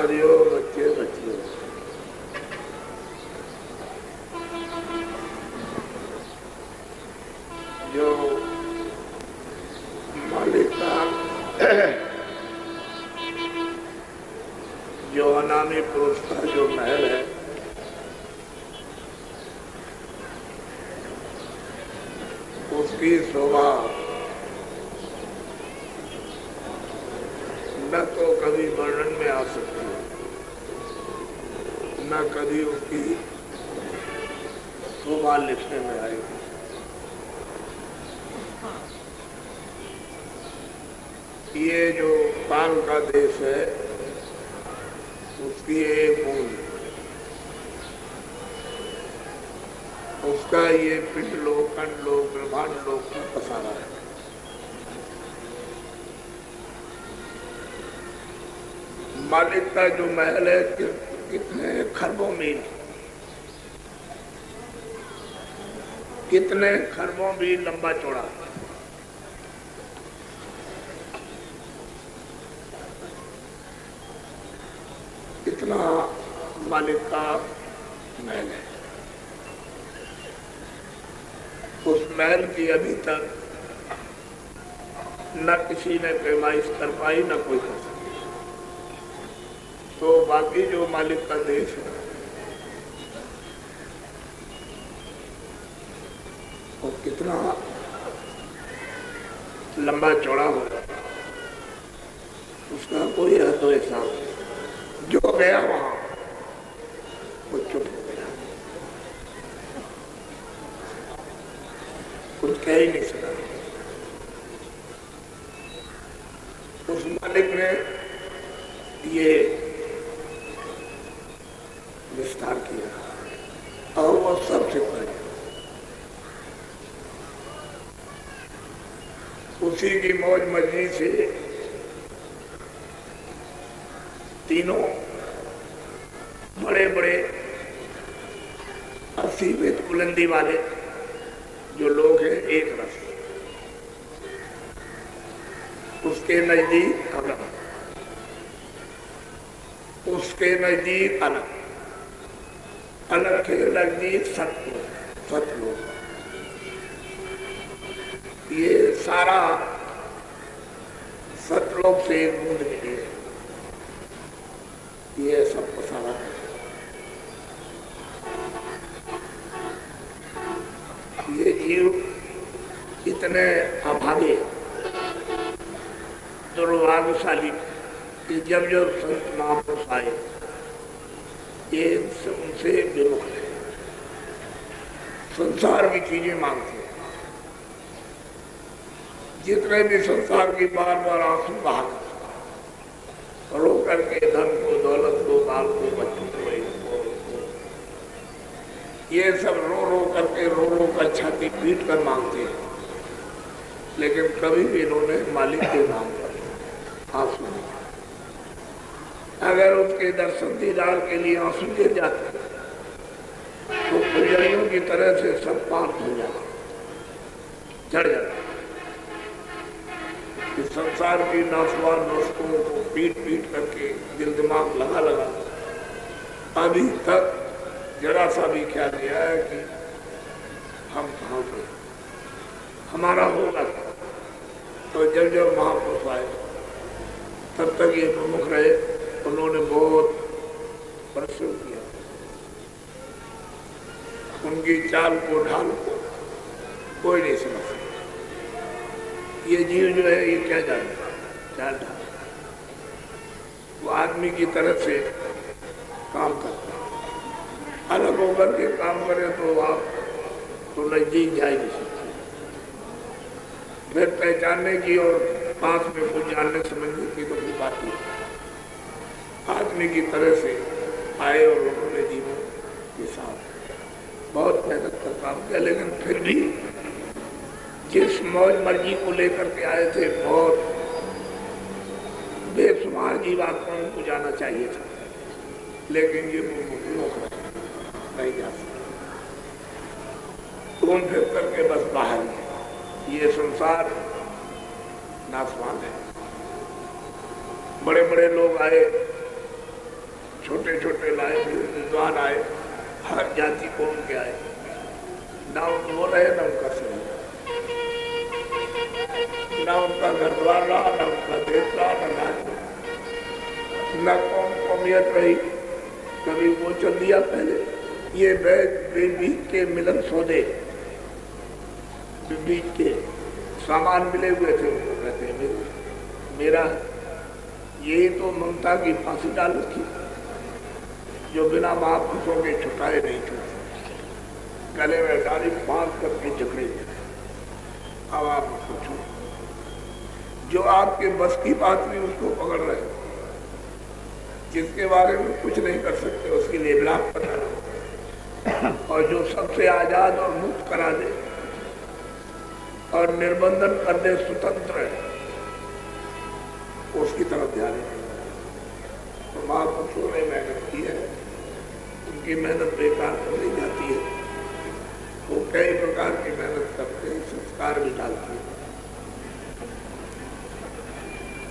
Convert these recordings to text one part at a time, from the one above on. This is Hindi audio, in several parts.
कुमारियों, बच्चे बच्चियों, जो मालिक का जो अनामी पुरुष का जो महल है, उसकी शोभा न तो कभी वर्णन में आ सकती है, न कभी उसकी शोभा लिखने में आएगी। ये जो पान का देश है, उसकी एक बूंद, उसका ये पिंड लोक, खंड लोक, ब्रह्मांड लोक का पसारा है। मालिक का जो महल है कितने खरबों मील, कितने खरबों मील लंबा चौड़ा, इतना मालिक का महल है। उस महल की अभी तक न किसी ने पैमाइश कर पाई, न कोई कर सका। तो बाकी जो मालिक का देश है, वो कितना लंबा चौड़ा होगा, उसका कोई है तो हिसाब नहीं। जो गया वहां वो चुप हो गया, कुछ कह ही नहीं सका। उस मालिक ने ये विस्तार किया और वो सबसे पहले उसी की मौज मर्जी से तीनों बड़े बड़े 80 फीट बुलंदी वाले जो लोग हैं, एक रस उसके नजदीक अलग, उसके नजदीक अलग, अलग के नजदीक सतलोक, ये सारा सतलोक से एक बूंद मिली है, ये सब पसारा है। ये जीव इतने अभागे दुर्भाग्यशाली कि जब जब संत महापुरुष आए, ये उनसे विमुख है, संसार की चीजें मांगते हैं। जितने भी संसार की बार बार आंसू बहा रो करके धन को, दौलत को, बाल को, बच्चों को, ये सब रो रो करके, रो रो कर छाती पीट कर मांगते हैं, लेकिन कभी भी इन्होंने मालिक के नाम पर आंसू नहीं। अगर उसके दर्शन दीदार के लिए आंसू गिर जाते तो फुलझड़ियों की तरह से सब पार हो जाता, चढ़ जाता। इस संसार की नासवार नस्कों को पीट पीट करके दिल दिमाग लगा लगा अभी तक जरा सा भी ख्याल नहीं आया कि हम कहाँ पे हमारा होगा। तो जब जब महापुरुष आए तब तक ये प्रमुख रहे, उन्होंने बहुत परिश्रम किया, उनकी चाल को, ढाल को कोई नहीं समझ सकता। ये जीव जो है, ये क्या जानता, चाल ढाल, वो आदमी की तरफ से काम करता है। अलग होकर के काम करे तो आप तो नजदीक जा ही नहीं सकते। फिर पहचानने की और पास में कुछ जानने समझने की तो कोई बात नहीं। आदमी की तरह से आए और उन्होंने जीवन के साथ बहुत मेहनत कर काम किया, लेकिन फिर भी जिस मौज मर्जी को लेकर के आए थे, बहुत बेशुमार जीवात्माओं को जाना चाहिए था, लेकिन ये मुख नहीं जा सकते। घूम फिर करके बस बाहर में ये संसार नासवान है। बड़े बड़े लोग आए, छोटे छोटे लाए, विद्वान आए, हर जाति कौम के आए, ना वो रहे ना उनका शरीर, ना उनका घर द्वार रहा, ना उनका देश रहा, ना राज, ना कौमियत रही। कभी वो चल दिया पहले। ये बीच के मिलन सौदे, बीच के सामान मिले हुए थे, उनको कहते हैं मेरा। यही तो ममता की फांसी डाल रखी, जो बिना महापुरुषों के छुटाए नहीं छूटे, गले में डाली बांध करके जकड़े। अब आप सोचो, जो आपके बस की बात नहीं उसको पकड़ रहे, जिसके बारे में कुछ नहीं कर सकते उसके लिए विलाप बता रहे, और जो सबसे आजाद और मुक्त करा दे और निर्बंधन कर दे, स्वतंत्र है, उसकी तरफ ध्यान है। तो महापुरुषों ने मेहनत की है, उनकी मेहनत बेकार तो नहीं जाती है। वो कई प्रकार की मेहनत करते हैं, संस्कार भी डालते हैं,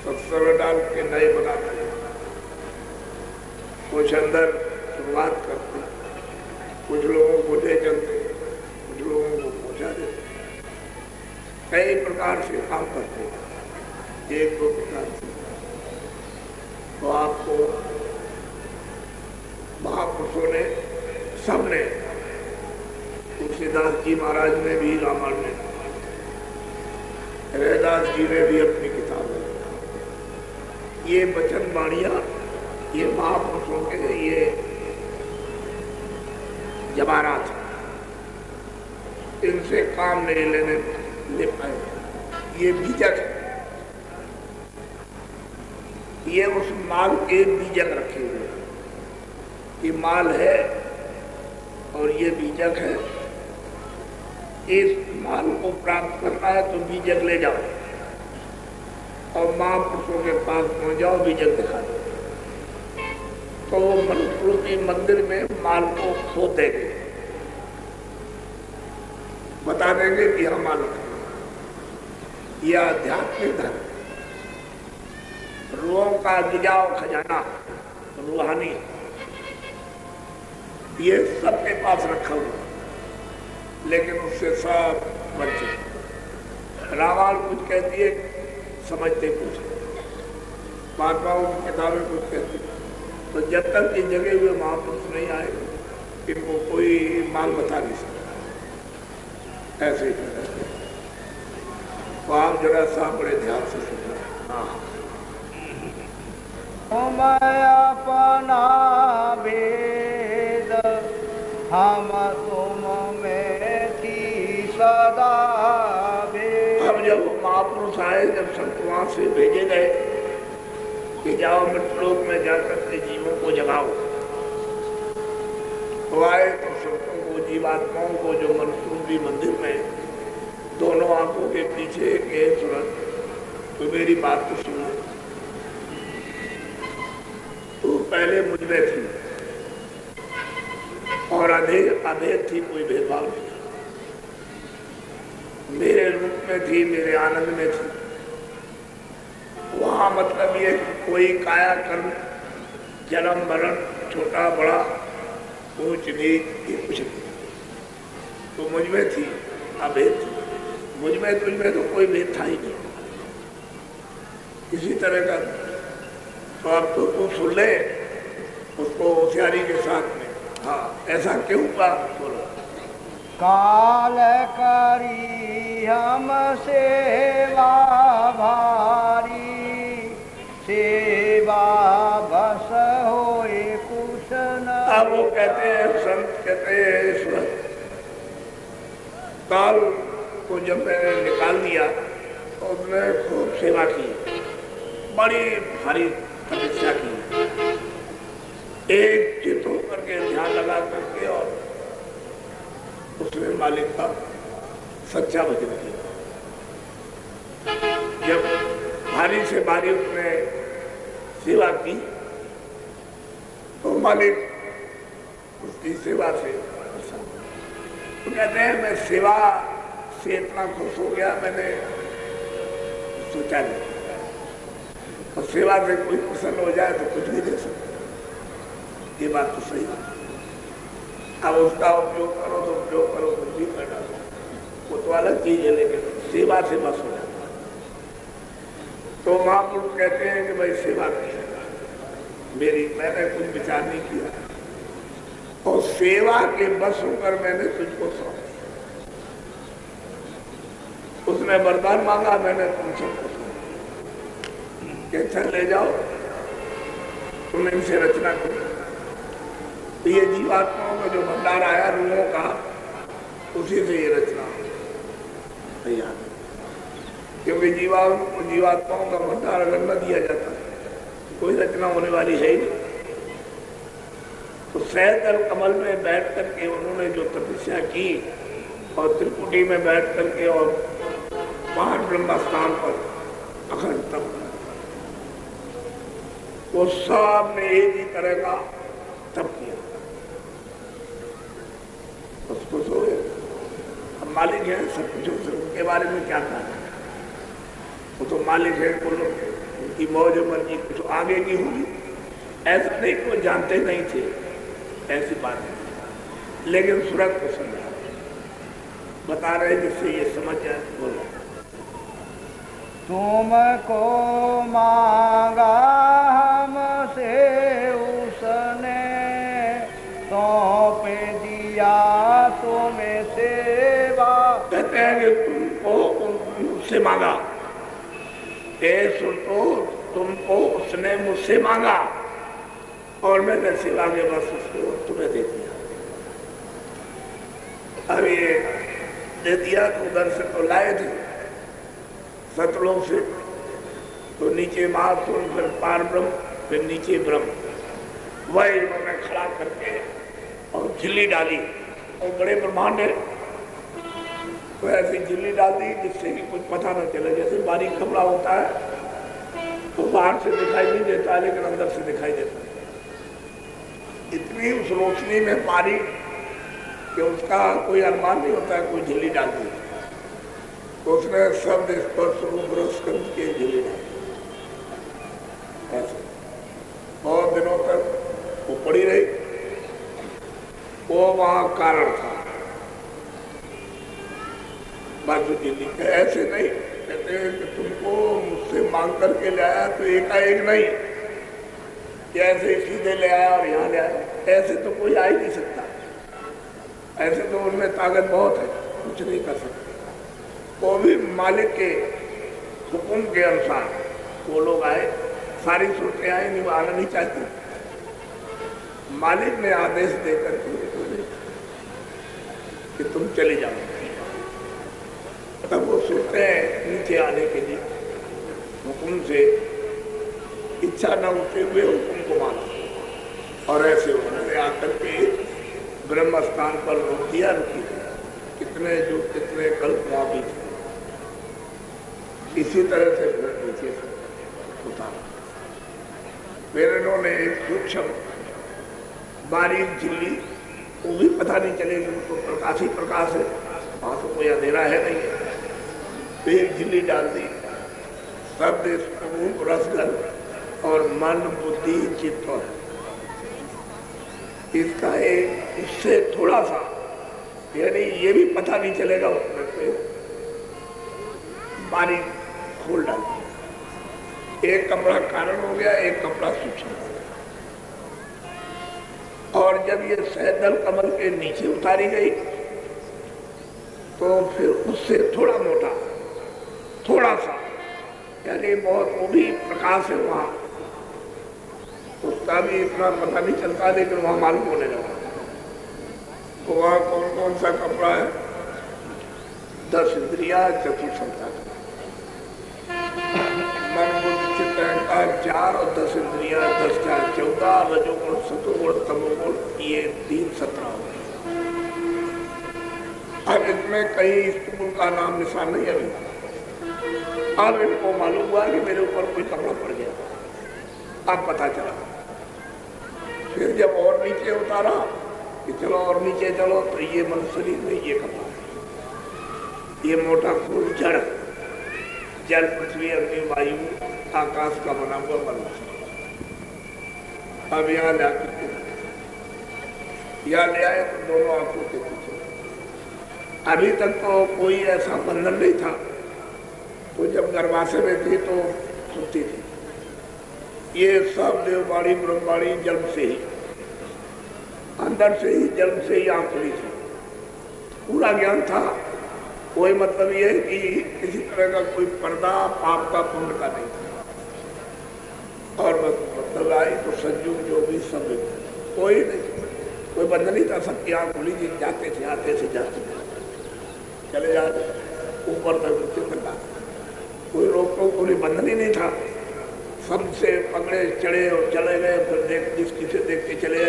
सत्संग डाल के नए बनाते हैं, कुछ अंदर शुरुआत करते हैं, कुछ लोगों को ले चलते, कुछ लोगों को पहुंचा देते, कई प्रकार से काम करते हैं, एक दो प्रकार से। तो आपको महापुरुषों ने, सबने, तुलसीदास जी महाराज ने भी रामायण में, रैदास जी ने भी अपनी किताब में, ये वचन वाणियां, ये महापुरुषों के ये जवाहरात, इनसे काम नहीं ले पाए। ये बीजक है, ये उस माल के बीजक रखे हुए, ये माल है और ये बीजक है। इस माल को प्राप्त करना है तो बीजक ले जाओ और महापुरुषों के पास पहुंच जाओ, बीजक दिखा दो, तो मनुष्य मंदिर में माल को खोद देंगे, बता देंगे कि हम माल, यह आध्यात्मिक धर्म, रूहों का गिजाओ खजाना, रूहानी, ये सबके पास रखा हुआ, लेकिन उससे सब बच्चे। रामायण कुछ कहती है, समझते कुछ, महात्माओं की किताबें कुछ कहती है। तो जब तक ये जगे हुए महापुरुष नहीं आए, इनको कोई माल बता नहीं सकता, ऐसे ही कहते। तो आप जरा सा बड़े ध्यान से सुनना। हाँ, अपना भेद हम तुम में थी सदा भेद। अब जब महापुरुष आए, जब संत वहां से भेजे गए कि जाओ मृतलोक में जाकर के जीवों को जगाओ, तो आए तो संतों को, जीवात्माओं को, जो मनुष्य मंदिर में दोनों आंखों के पीछे के तुरंत, तो मेरी बात तो सुनो, तो पहले मुझ में थी और अभेद थी, कोई भेदभाव नहीं, मेरे रूप में थी, मेरे आनंद में थी। वहां मतलब ये कोई काया कर्म, जन्म मरण, छोटा बड़ा, ऊंच नीच, ये कुछ नहीं, तो मुझ में थी, अभेद थी, मुझ में तुझ में तो कोई भेद था ही नहीं, इसी तरह का। तो अब तो तू सुन ले उसको होशियारी के साथ में। हाँ, ऐसा क्यों हुआ? बोलो। काल करी हम सेवा भारी, सेवा बस होए कुछ न। अब वो कहते हैं, संत कहते हैं, काल को जब मैंने निकाल दिया तो उसने खूब सेवा की, बड़ी भारी तपस्या की, एक चित्त होकर के ध्यान लगा करके, और उसने मालिक का सच्चा भजन किया। जब भारी से भारी उसने सेवा की तो मालिक उसकी सेवा से, तो कहते हैं मैं सेवा से इतना खुश हो गया, मैंने सोचा नहीं, और सेवा से कोई प्रसन्न हो जाए तो कुछ भी दे सकता। ये बात तो सही है। अब उसका उपयोग करो तो उपयोग करो, कुछ भी कर डालो, वो तो अलग चीज है, लेकिन सेवा से बस हो जाता। तो महापुरुष कहते हैं कि भाई सेवा मेरी, मैंने कुछ विचार नहीं किया और सेवा के बस होकर मैंने तुझको सौंपा। उसने वरदान मांगा, मैंने तुमसे कि चल ले जाओ, तुम इनसे रचना करो। तो ये जीवात्माओं का जो भंडार आया रूहों का, उसी से ये रचना तैयार, क्योंकि जीवात्माओं का भंडार अगर न दिया जाता तो कोई रचना होने वाली है ही नहीं। तो सहजल कमल में बैठ करके उन्होंने जो तपस्या की और त्रिपुटी में बैठ करके और पहाड़ ब्रह्म स्थान पर अखंड तप, वो सब ने एक ही तरह का तप किया, उसको सो गए। अब मालिक है सब कुछ, उनके बारे में क्या कहना, वो तो मालिक है, उनकी मौज मर्जी कुछ आगे की होगी, ऐसा नहीं, वो जानते नहीं थे, ऐसी बात है। लेकिन सूरत को समझा बता रहे जिससे ये समझ जाए। बोलो, तुमको मांगा हमसे उसने, सौंप दिया तुम्हें सेवा। कहते हैं कि तुमको मुझसे मांगा, तो तुमको उसने मुझसे मांगा और मैंने सेवा के बस उसको तुम्हें दे दिया। अब ये दे दिया तो उधर से तो लाए थे सतलोक से, तो नीचे महासुर, फिर पार ब्रह्म, फिर नीचे ब्रह्म, वही उन्होंने खड़ा करके और झिल्ली डाली, और बड़े ब्रह्मांड है तो ऐसी झिल्ली डाल दी जिससे कि कुछ पता न चले। जैसे बारीक कपड़ा होता है तो बाहर से दिखाई नहीं देता लेकिन अंदर से दिखाई देता है, इतनी उस रोशनी में बारीक कि उसका कोई अनुमान नहीं होता है। कोई झिल्ली डाल दी तो उसने शब्द स्पर्श रूप रस के झिल्ली डाल, ऐसे बहुत दिनों तक वो पड़ी रही। वो वहां कारण था बाजू झिल्ली के, ऐसे नहीं कहते कि तुमको मुझसे मांग करके ले आया तो एकाएक नहीं, ऐसे सीधे ले आया और यहाँ ले आया, ऐसे तो कोई आ ही नहीं सकता। ऐसे तो उनमें ताकत बहुत है, कुछ नहीं कर सकते। वो भी मालिक के हुक्म के अनुसार वो लोग आए, सारी सूरतें आई नहीं, वो आना नहीं चाहती, मालिक ने आदेश देकर कि तुम चले जाओ। तब वो सोचते हैं नीचे आने के लिए, हुक्म से इच्छा न होते हुए हुक्म को माना और ऐसे उन्होंने आकर के ब्रह्म स्थान पर रोक दिया, रुकी कितने जो कितने कल्प वहां भी थे। इसी तरह से नीचे उतारा। फिर इन्होंने एक सूक्ष्म बारीक झिल्ली, वो भी पता नहीं चलेगी, उनको प्रकाश ही प्रकाश है, वहां तो कोई अंधेरा है नहीं है, एक झिल्ली डाल दी, शब्द रूप रसगन और मन बुद्धि चित्त, इसका एक उससे थोड़ा सा, यानी ये भी पता नहीं चलेगा उसमें से बारीक खोल डाल दिया। एक कपड़ा कारण हो गया, एक कपड़ा सूक्ष्म हो गया। और जब ये सहदल कमल के नीचे उतारी गई तो फिर उससे थोड़ा मोटा, थोड़ा सा, यानी बहुत, वो भी प्रकाश है वहां, उसका भी इतना पता नहीं चलता लेकिन वहां मालूम होने लगा। तो वहां कौन कौन सा कपड़ा है? 10 इंद्रिया, चतुर्संता, मन बुद्धि चित्त अहंकार 4 और 10 इंद्रिया, 10 4 14, रजोगुण सतोगुण तमोगुण, ये 3 17 हो गए। अब इसमें कहीं स्थूल का नाम निशान नहीं है अभी। अब इनको मालूम हुआ कि मेरे ऊपर कोई कपड़ा पड़ गया, अब पता चला। फिर जब और नीचे उतारा कि चलो और नीचे चलो, तो ये मन शरीर में ये कपड़ा है, ये मोटा खून जड़, जल पृथ्वी अग्नि वायु आकाश का बना हुआ मन। अब यहाँ जाकर या ले आए तो दोनों आंखों के पीछे। अभी तक तो कोई ऐसा बंधन नहीं था, तो जब गर्भाशय में थी तो सुनती थी। ये सब देववाणी ब्रह्मवाणी जन्म से ही, अंदर से ही, जन्म से ही आंख खुली थी, पूरा ज्ञान था। कोई मतलब ये कि किसी तरह का कोई पर्दा पाप का पुण्य का नहीं था। और मतलब आई तो संजू जो भी सब कोई नहीं, कोई बंधन नहीं था, सबकी आंख खुली थी। जाते थे, आते थे, जाते थे, चले जाते ऊपर तक, नीचे तक, कोई रोक टोक, कोई बंधन ही नहीं था। सबसे पकड़े चढ़े और चले गए, फिर देख जिसकी से देख के चले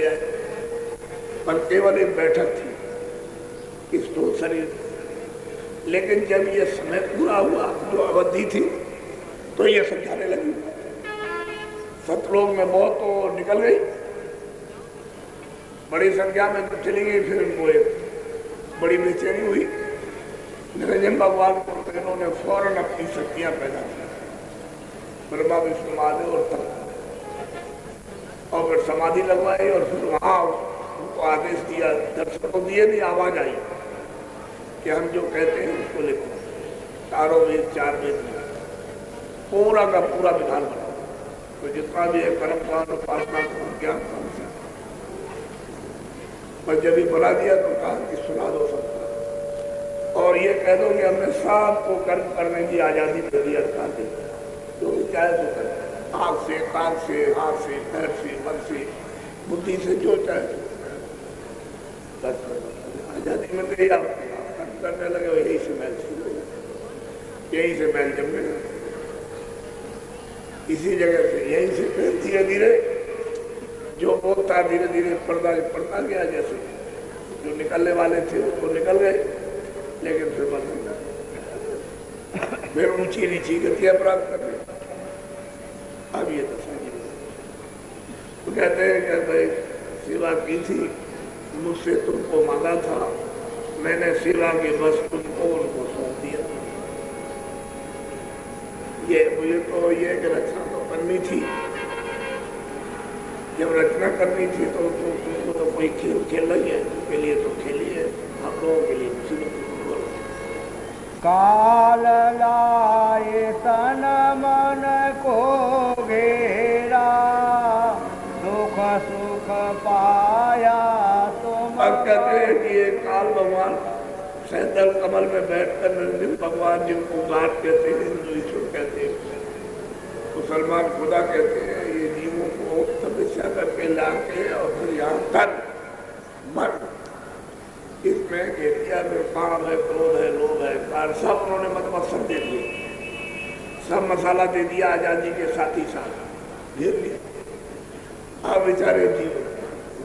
आए। पर केवल एक बैठक थी इस तो शरीर। लेकिन जब ये समय पूरा हुआ, जो अवधि थी, तो ये समझाने लगी। सतलोक में बहुत तो निकल गई, बड़ी संख्या में तो चली गई। फिर उनको एक बड़ी बेचैनी हुई। निरंजन भगवान को तो इन्होंने फौरन अपनी शक्तियां पैदा की, ब्रह्मा विष्णु महादेव और तप, और फिर समाधि लगवाई। और फिर वहां उनको आदेश दिया, दर्शन को दिए नहीं, आवाज आई कि हम जो कहते हैं उसको लिखो। चारों वेद, 4 वेद में पूरा का पूरा विधान बनाओ, तो जितना भी है कर्म कांड, उपासना, ज्ञान कांड, पर जब ही बना दिया तो कहा कि सुना दो सबको, और ये कह दो कि हमने सबको कर्म करने की आजादी दे दी, अधिकार दे दिया, जो भी चाहे तो करे, आँख से, कान से, हाथ से, पैर से, मन से, बुद्धि से, जो चाहे आजादी में गई। आप कर्म करने लगे, यही से मैल शुरू हो गया, यही से मैल जम गया, इसी जगह से, यही से फिर धीरे धीरे जो बोलता धीरे धीरे पड़ता गया। जैसे जो निकलने वाले थे वो निकल गए, लेकिन फिर बंद हो गया, फिर ऊंची नीची गतियां प्राप्त कर रहे। अब ये दशा की तो कहते हैं कि भाई सेवा की थी, मुझसे तुमको मांगा था, मैंने सेवा के बस तुमको उनको सौंप दिया। ये मुझे तो ये कि रचना तो करनी थी, जब रचना करनी थी तो तुमको तो कोई खेल खेल रही है, उसके लिए तो खेलिए, हम लोगों के लिए मुसीबत। काल लाए तन मन को घेरा, दुख सुख पाया तुम। अब कहते हैं कि ये काल भगवान सैंदल कमल में बैठकर निरंजन भगवान जिनको गाट कहते हैं, हिंदू ईश्वर कहते हैं, मुसलमान खुदा कहते हैं, ये जीवों को तपस्या करके लाके और फिर यहाँ तक मर, इसमें घेतिया में काम है, क्रोध है, लोभ है, कार, सब उन्होंने मकसद दे दिए, सब मसाला दे दिया आजादी के साथ ही साथ घेर लिया। अब बेचारे जीव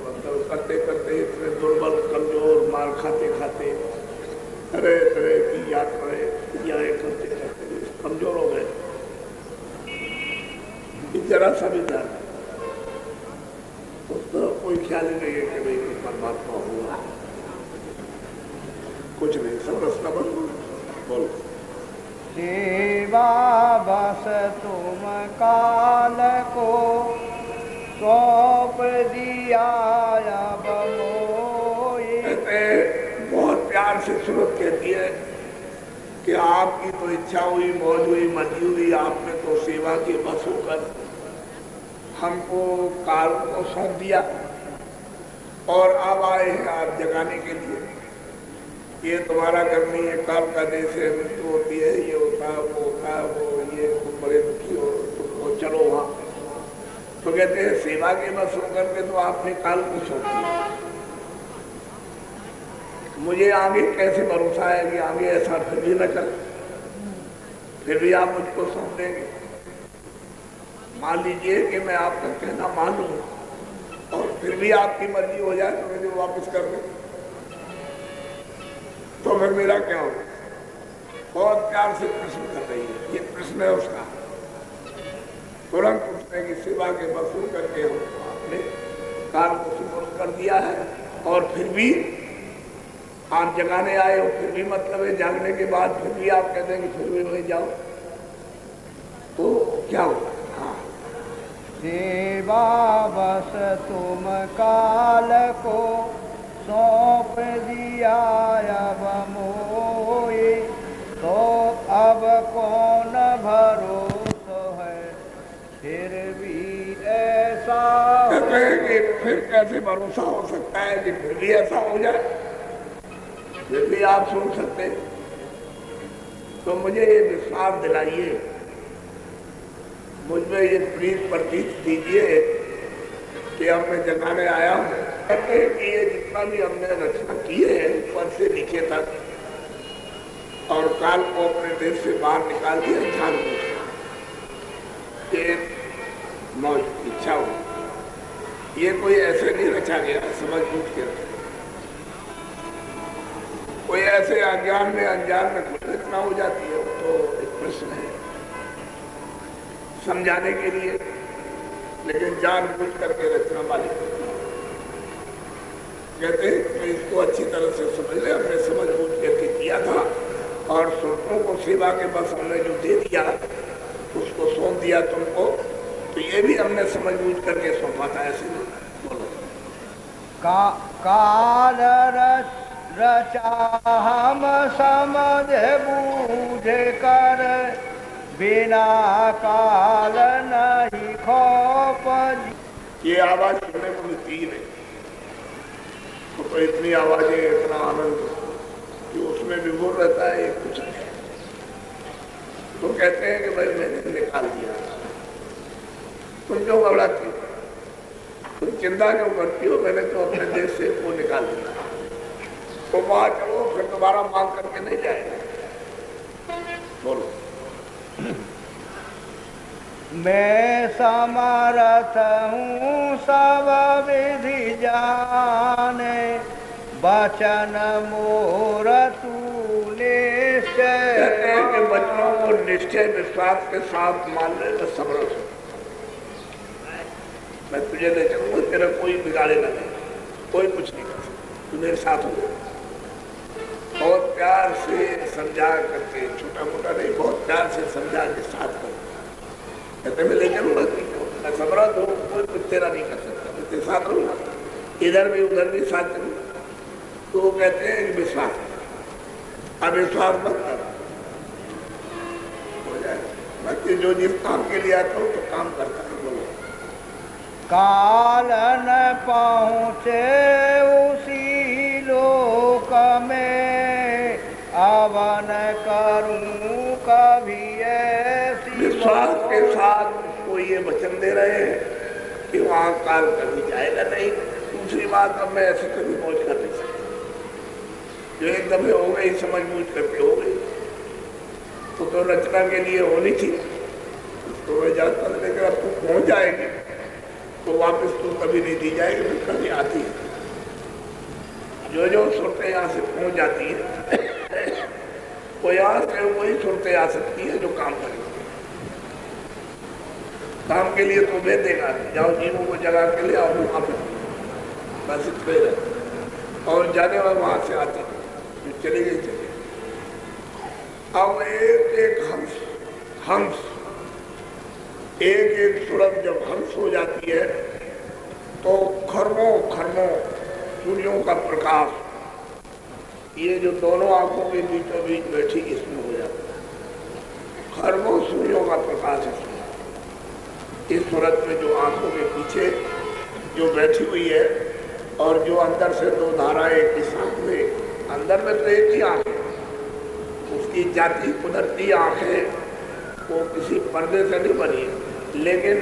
मतलब करते करते इतने दुर्बल, कमजोर, मार खाते खाते, तरह तरह की यात्राएं करते करते कमजोर हो गए। जरा सा भी ध्यान, उसका कोई ख्याल ही नहीं है कि भाई कोई परमात्मा हुआ, कुछ नहीं, सब रास्ता बंद बोलो। सेवा बस तुम काल को सौंप दिया, अब मोए। बहुत प्यार से सूरत कहती है कि आपकी तो इच्छा हुई, मौज हुई, मर्जी हुई, आपने तो सेवा के बस होकर हमको काल को सौंप दिया, और अब आए हैं आप जगाने के लिए। ये तुम्हारा करनी है, काल का देश है, मृत्यु होती है, ये होता है, वो होता है, वो ये, तुम बड़े दुखी हो, तुमको चलो वहां। तो कहते हैं सेवा के बस होकर के तो आपने काल को सौंप दिया। मुझे आगे कैसे भरोसा है कि आगे ऐसा फिर भी न कर, फिर भी आप मुझको सौंप देंगे। मान लीजिए कि मैं आपका कहना मान लूं और फिर भी आपकी मर्जी हो जाए तो मुझे वापस कर दो, तो फिर मेरा क्या होगा? बहुत प्यार से प्रश्न कर रही है, ये प्रश्न है उसका। तुरंत उसने की सेवा के वसूल करके हमको आपने काल को सुपुर्द कर दिया है, और फिर भी आप जगाने आए हो, फिर भी मतलब है जागने के बाद फिर भी आप कहते हैं कि फिर भी वहीं जाओ, तो क्या होगा? हाँ, सेवा बस तुम काल को सौंप दिया अब मोए, तो अब कौन भरोसा है फिर भी ऐसा कहते हैं कि फिर कैसे भरोसा हो सकता है कि फिर भी ऐसा हो जाए, फिर भी आप सुन सकते हैं। तो मुझे ये विश्वास दिलाइए, मुझ में ये प्रीत प्रतीत दीजिए कि अब मैं जगाने आया हूँ। कहते हैं कि ये जितना भी हमने रचना की है ऊपर से नीचे तक, और काल को अपने देश से बाहर निकाल दिया जानबूझ के, मौज इच्छा हो। ये कोई ऐसे नहीं रचा गया, समझ बूझ के रचा। कोई ऐसे अज्ञान में अनजान में कुछ रचना हो जाती है, तो एक प्रश्न है समझाने के लिए, लेकिन जानबूझ करके रचना वाली कहते हैं कि इसको अच्छी तरह से समझ ले। हमने समझ बूझ करके किया था, और सुरतों को सेवा के बस हमने जो दे दिया उसको सौंप दिया तुमको, तो ये भी हमने समझ बूझ करके सौंपा था। ऐसे नहीं बोलो काल रचा हम समझ बूझ कर, बिना काल नहीं खौफ। ये आवाज सुनने को मिलती ही नहीं, तो इतनी आवाजें, इतना आनंद कि उसमें विभोर रहता है, ये कुछ नहीं। तो कहते हैं कि भाई मैंने निकाल दिया, तुम क्यों घबराती हो, तुम चिंता क्यों करती हो, मैंने तो अपने देश से वो निकाल दिया। तो वहां चलो, फिर दोबारा मांग करके नहीं जाएगा। बोलो मैं समर्थ हूँ सब विधि जाने, वचन मोर तू निश्चय। कहते हैं कि बच्चों को निश्चय विश्वास के साथ मान ले तो समर्थ हो। मैं तुझे ले चलूंगा, तेरा कोई बिगाड़ेगा नहीं, कोई कुछ नहीं कर सकता, तू मेरे साथ हो। बहुत प्यार से समझा करके, छोटा मोटा नहीं, बहुत प्यार से समझा के साथ कर। कहते मैं ले चलूंगा, मैं समर्थ हूँ, कोई कुछ तेरा नहीं कर सकता, मैं तेरे साथ रहूंगा, इधर भी उधर भी साथ करूंगा। तो वो कहते हैं कि विश्वास, अब विश्वास मत कर, हो जाए। बाकी जो जिस काम के लिए आता हूँ तो काम करता है। बोलो काल न पहुँचे उसी लोक में, अवन करूं कभी ऐसी। विश्वास के साथ उसको ये वचन दे रहे हैं कि वहां काल कभी जाएगा नहीं। दूसरी बात, अब मैं ऐसे कभी पहुंच कर नहीं सकता, जो एकदम हो गई, समझ बूझ करके हो गई, तो रचना के लिए होनी थी, तो मैं जानता था। लेकिन अब तू पहुंच जाएगी तो वापस तू कभी नहीं दी जाएगी, फिर कभी आती है। जो जो सुरतें यहाँ से पहुंच जाती है, वो यहाँ से वही सुरतें आ सकती है जो काम करेगी। काम के लिए तो भेज देगा, जाओ जीवों को जगा के ले आओ, वहाँ पे बस इतने रहे। और जाने वाले वहाँ से आते हैं, जो चले गए चले। अब एक एक हंस एक एक सूरत जब हंस हो जाती है, तो खरमों खरमों सूर्यों का प्रकाश, ये जो दोनों आंखों के बीचों बीच बैठी, इसमें हो जाता है। खरमों सूर्यों का प्रकाश है इस सूरत में, जो आंखों के पीछे जो बैठी हुई है, और जो अंदर से दो धाराएं एक ही साथ में, अंदर में तो एक ही आंख है, उसकी जाति कुदरती आंख है, वो किसी पर्दे से नहीं बनी है। लेकिन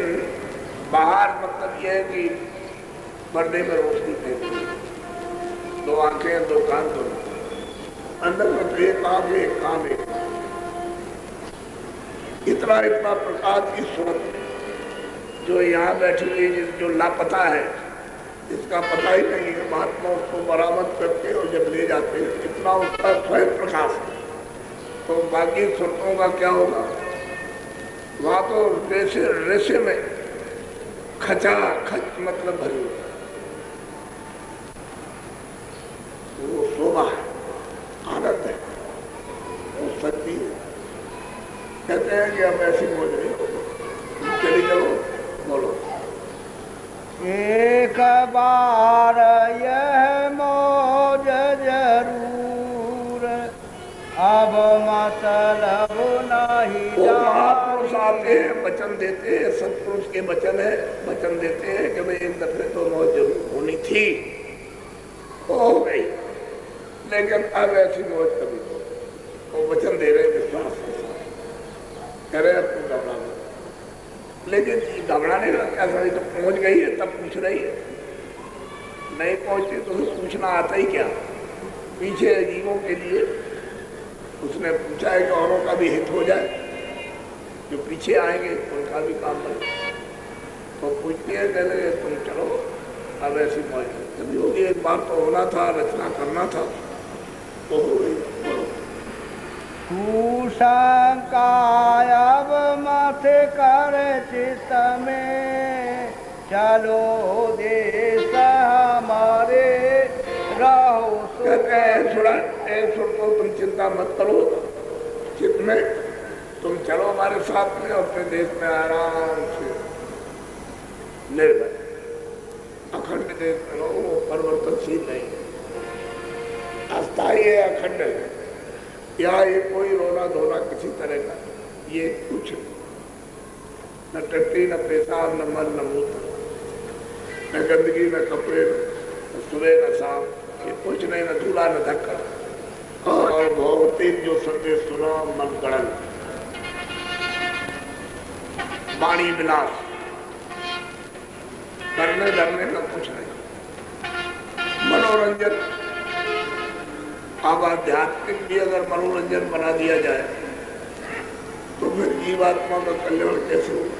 बाहर मतलब यह है कि पर्दे में रोशनी फैलती है, दो आंखें दो कान दो, अंदर में तो एक आंख एक कान एक। इतना इतना प्रकाश की सूरत में जो यहाँ बैठी हुई, जो लापता है, इसका पता ही नहीं है, महात्मा उसको बरामद करते और जब ले जाते हैं, इतना उसका स्वयं प्रकाश है। तो बाकी सुरतों का क्या होगा? वहाँ तो रेशे में खचा खच मतलब भरी, वो शोभा है, आनंद है, वो शक्ति है। कहते हैं कि अब ऐसी बोल रही हो, चली चलो, बोलो। एक बार यह मौज जरूर, अब मतलब नहीं वो महापुरुष आते हैं, वचन देते हैं, सत्पुरुष के वचन है, वचन देते हैं कि भाई एक दफे तो मौज जरूर होनी थी, हो गई, लेकिन अब ऐसी मौज कभी नहीं। वो वचन दे रहे विश्वास के साथ, कह रहे अब तुम घबरा मत। लेकिन घबराने का क्या सही, तो पहुंच गई है तब पूछ रही है, नहीं पहुंची तो पूछना आता ही क्या। पीछे जीवों के लिए उसने पूछा है कि औरों का भी हित हो जाए, जो पीछे आएंगे उनका भी काम बने। तो पूछती है, कह रहे तुम चलो, अब ऐसी मौज कभी होगी, एक बार तो होना था, रचना करना था, तो हो गई। बोलो। कुशंका अब मत कर चित्त में, चलो देश हमारे रहो तो तुम चिंता मत करो, चित्त में तुम चलो हमारे साथ में, अपने देश में आराम से निर्भय अखंड देश में रहो। वो परिवर्तनशील नहीं है, अस्थायी है, अखंड है। यहाँ ये कोई रोना धोना किसी तरह का ये कुछ न टट्टी, न पेशाब, न मल, न मूत्र, न गंदगी, न कपड़े, न सुबह, न शाम, ये कुछ नहीं, न धूला, न धक्का। और भगवती जो संदेश सुना मन गणन, वाणी विलास, करने धरने का कुछ नहीं, मनोरंजन। अब आध्यात्मिक भी अगर मनोरंजन बना दिया जाए तो फिर जीवात्मा का कल्याण कैसे होगा।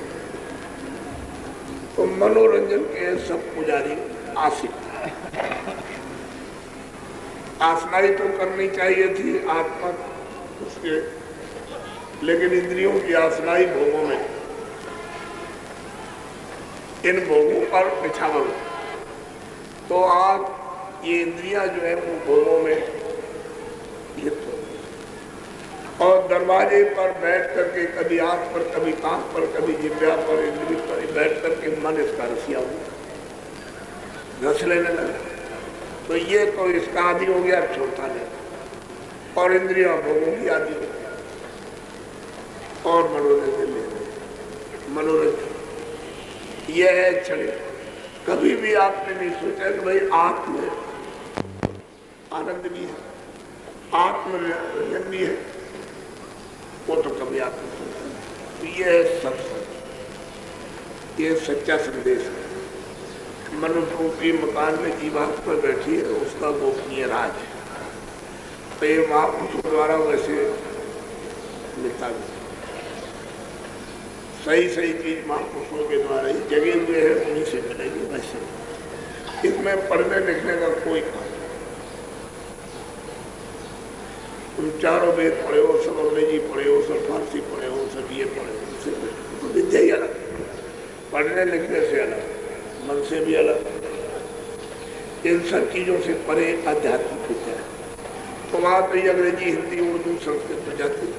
तो मनोरंजन के सब पुजारी आशिक, आसनाई तो करनी चाहिए थी आत्मा उसके, लेकिन इंद्रियों की आसनाई भोगों में, इन भोगों पर निछावर। तो आप ये इंद्रियां जो है वो भोगों में और दरवाजे पर बैठ करके कभी आंख पर, कभी कांख पर, कभी जिब्या पर, इंद्री पर बैठ करके मन इसका रसिया हुआ, रस लेने लगा। तो ये तो इसका आदि हो गया, छोड़ता नहीं। और इंद्रियां भोगों की आदि हो गया, और मनोरंजन ले, मनोरंजन यह है क्षण। कभी भी आपने नहीं सोचा कि भाई आत्म आनंद भी है, आत्मरंजन भी है, वो तो कभी आपने सोचा। तो ये है सत्संग, ये सच्चा संदेश है। मनुष्य रूपी मकान में जीवात पर बैठी है, उसका गोपनीय राज है। तो ये महापुरुषों द्वारा वैसे मिलता है, सही सही चीज महापुरुषों के द्वारा ही जगे हुए है, उन्हीं से मिलेगी। वैसे इसमें पढ़ने लिखने का कोई काम, तुम चारों वेद पढ़े हो, सब अंग्रेजी पढ़े हो, सब फारसी पढ़े हो, सब ये पढ़े हो, तो विद्या ही अलग, पढ़ने लिखने से अलग, मन से भी अलग। इन सब चीजों से परे आध्यात्मिक विद्या है। तो वहां तो ये अंग्रेजी, हिंदी, उर्दू, संस्कृत हो जाती है।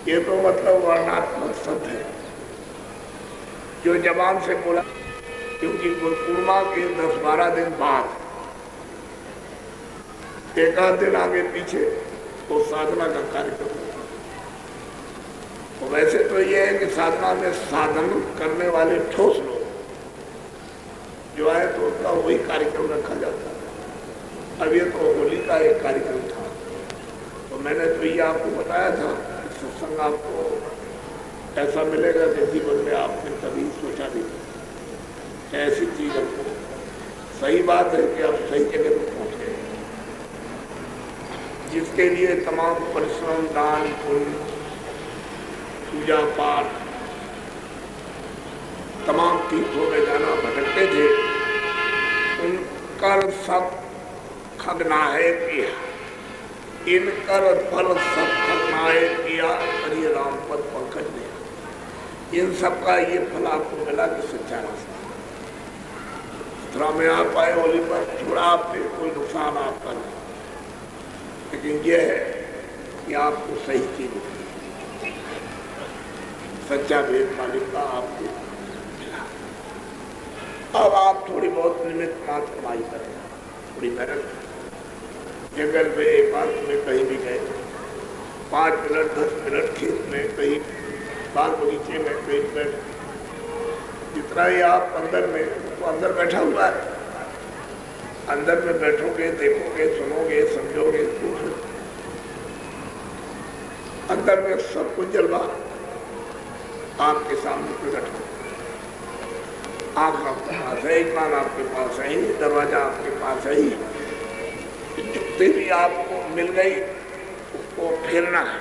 ये तो मतलब वर्णात्मक शब्द है जो जबान से बोला, क्योंकि गुरुपूर्णिमा के 10-12 दिन बाद एक आध दिन आगे पीछे तो साधना का कार्यक्रम होता। तो वैसे तो ये है कि साधना में साधन करने वाले ठोस लोग जो आए तो उसका वही कार्यक्रम रखा जाता है। अब ये तो होली का एक कार्यक्रम था, तो मैंने तो ये आपको बताया था कि सत्संग आपको ऐसा मिलेगा कि जीवन में आपने कभी सोचा नहीं। ऐसी चीज हमको, सही बात है कि आप सही जगह पर पहुंच गए, जिसके लिए तमाम परिश्रम, दान, पुण्य, पूजा पाठ, तमाम तीर्थों में जाना भटकते थे, उनकर सब खगनाए किया, इनकर फल सब खगनाए किया, हरि राम पद पंकज ने। इन सब का ये फल आपको मिला कि सच्चा रास्ता। में आप आए होली पर, थोड़ा आपने कोई नुकसान आपका नहीं, लेकिन यह है कि आपको सही चीज मिली, सच्चा भेद मालिक का आपको मिला। अब आप थोड़ी बहुत निमित्त मात्र कमाई करें, थोड़ी मेहनत, जंगल में एकांत में कहीं भी गए, 5 मिनट 10 मिनट खेत में, कहीं बाग बगीचे में, कहीं बैठ, जितना ही आप अंदर में, तो अंदर बैठा हुआ है, अंदर में बैठोगे, देखोगे, सुनोगे, समझोगे, अंदर में सब कुछ जलवा आपके सामने प्रकट हो। आँख आपके पास है, कान आपके पास है, दरवाजा आपके पास है, जुत्ते भी आपको मिल गई, उसको फेरना है,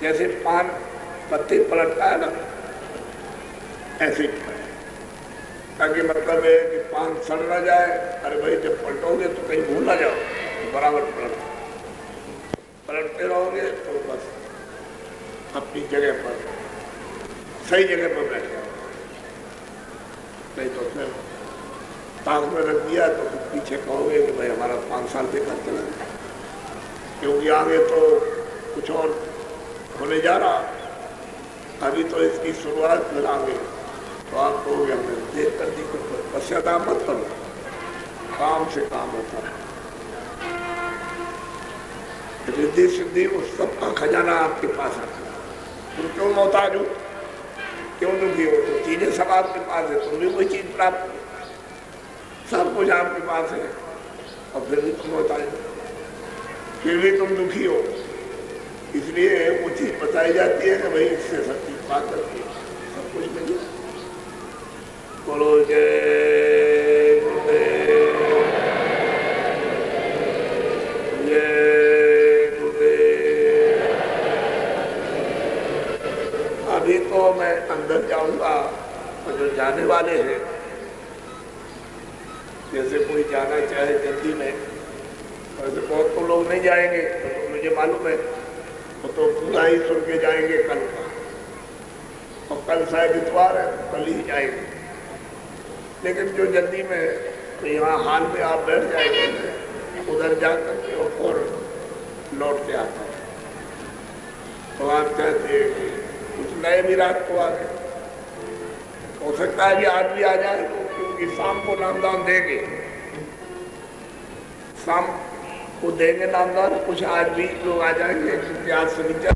जैसे पान पत्ते पलटता है ना, ऐसे ही ताकि मतलब है कि पान सड़ ना जाए। अरे भाई जब पलटोगे तो कहीं भूल ना जाओ, तो बराबर पलटते रहोगे तो बस अपनी जगह पर, सही जगह पर बैठ जाओ। नहीं तो फिर ताक में रख दिया तो फिर पीछे कहोगे कि भाई हमारा 5 साल बेकार चला गया, क्योंकि आगे तो कुछ और होने जा रहा, अभी तो इसकी शुरुआत फिर आगे तो आप कहोगे हमने देर कर दी। तो पश्चाताप मत करो, काम से काम होता है। रिद्धि सिद्धि उस सबका खजाना आपके पास आता है। तुम क्यों मोहताज हो, क्यों दुखी हो? तो चीजें सब आपके पास है, तुम भी कोई चीज प्राप्त, सब कुछ आपके पास है और फिर भी तुम मोहताज हो, फिर भी तुम दुखी हो। इसलिए वो चीज बताई जाती है कि भाई इससे सब चीज बात करती है, सब कुछ मिले। बोलो जय गुरुदेव, जय गुरुदेव। अभी तो मैं अंदर जाऊंगा और जो जाने वाले हैं, जैसे कोई जाना चाहे जल्दी में, वैसे बहुत तो लोग नहीं जाएंगे, तो मुझे मालूम है, तो पूरा ही सुन के जाएंगे कल का, और कल शायद इतवार है, कल ही जाएंगे। लेकिन जो जल्दी में, तो यहाँ हाल में आप बैठ जाएंगे, उधर जा करके और लौट के आता है। तो आप कहते हैं कि कुछ नए भी रात को आ गए, हो सकता है कि आज भी आ जाए, तो क्योंकि शाम को नामदान देंगे, शाम को देंगे नामदान, कुछ आज भी लोग आ जाएंगे, क्योंकि आज शनिचर